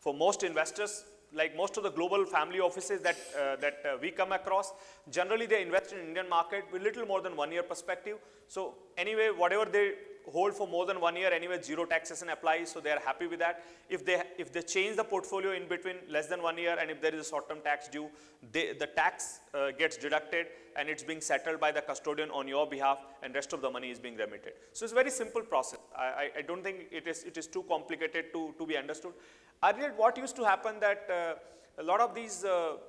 for most investors, like most of the global family offices that we come across, generally they invest in Indian market with little more than 1 year perspective. So anyway, whatever they hold for more than 1 year, anyway zero taxation applies, so they are happy with that. If they change the portfolio in between less than 1 year, and if there is a short-term tax due, the tax gets deducted and it's being settled by the custodian on your behalf, and rest of the money is being remitted. So it's a very simple process. I don't think it is too complicated to be understood. Earlier, what used to happen that a lot of these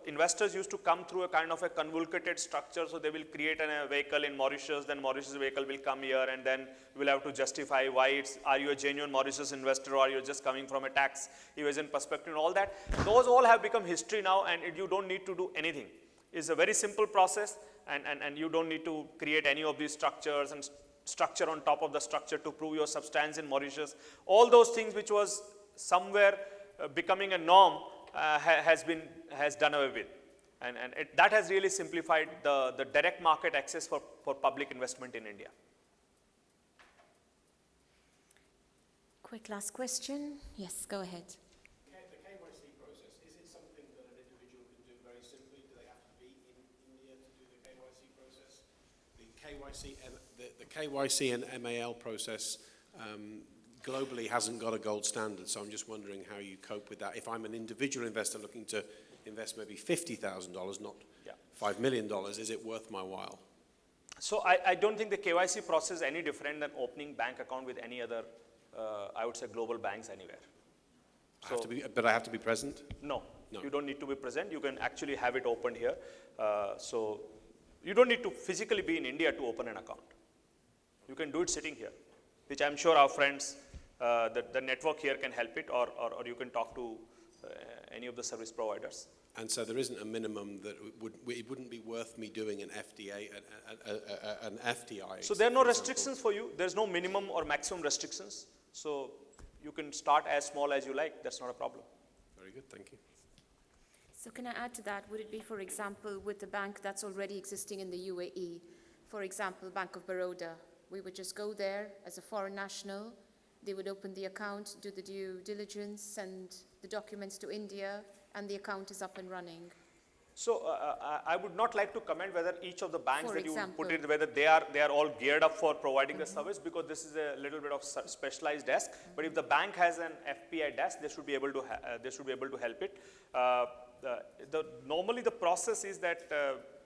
investors used to come through a kind of a convoluted structure. So they will create a vehicle in Mauritius, then Mauritius vehicle will come here, and then we'll have to justify why are you a genuine Mauritius investor, or are you just coming from a tax evasion perspective and all that. Those all have become history now, and you don't need to do anything. It's a very simple process, and you don't need to create any of these structures and structure on top of the structure to prove your substance in Mauritius. All those things which was somewhere becoming a norm has done away with, and that has really simplified the direct market access for public investment in India. Quick last question. Yes, go ahead. The KYC process, is it something that an individual can do very simply? Do they have to be in India to do the KYC process? The KYC and MAL process globally hasn't got a gold standard, so I'm just wondering how you cope with that. If I'm an individual investor looking to invest maybe $50,000, not $5 million, is it worth my while? So I don't think the KYC process is any different than opening bank account with any other, I would say, global banks anywhere. So, but I have to be present? No, you don't need to be present. You can actually have it opened here. So you don't need to physically be in India to open an account. You can do it sitting here, which I'm sure our friends, the network here can help it, or you can talk to any of the service providers. And so there isn't a minimum that it wouldn't be worth me doing an FDI. So there are no restrictions for you. There's no minimum or maximum restrictions. So you can start as small as you like. That's not a problem. Very good, thank you. So can I add to that? Would it be, for example, with a bank that's already existing in the UAE, for example, Bank of Baroda, we would just go there as a foreign national, they would open the account, do the due diligence, send the documents to India, and the account is up and running. So I would not like to comment whether each of the banks For that example, you put it, whether they are all geared up for providing the service, because this is a little bit of specialized desk. But if the bank has an FPI desk, they should be able to help it. Normally the process is that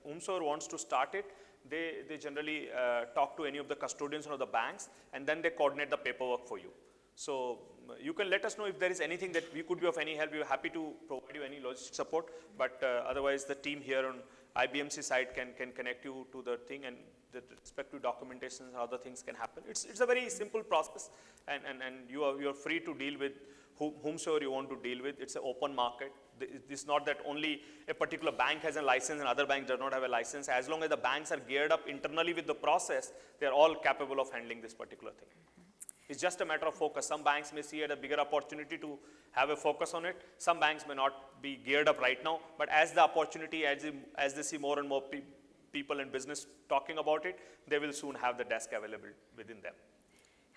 whomsoever wants to start it, they generally talk to any of the custodians or the banks, and then they coordinate the paperwork for you. So you can let us know if there is anything that we could be of any help. We are happy to provide you any logistic support, but otherwise the team here on IBMC side can connect you to the thing, and the respective documentation and other things can happen. It's a very simple process, and you are free to deal with whomsoever you want to deal with. It's an open market. It's not that only a particular bank has a license and other banks do not have a license. As long as the banks are geared up internally with the process, they are all capable of handling this particular thing. It's just a matter of focus. Some banks may see it a bigger opportunity to have a focus on it. Some banks may not be geared up right now, but as the opportunity, as they see more and more people in business talking about it, they will soon have the desk available within them.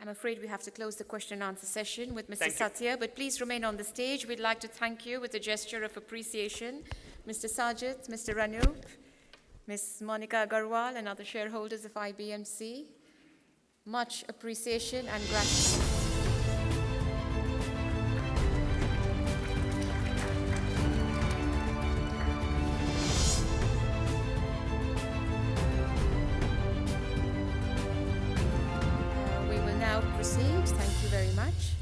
I'm afraid we have to close the question and answer session with Mr. Satya, but please remain on the stage. We'd like to thank you with a gesture of appreciation. Mr. Sajid, Mr. Ranup, Ms. Monica Agarwal, and other shareholders of IBMC. Much appreciation and gratitude. We will now proceed. Thank you very much.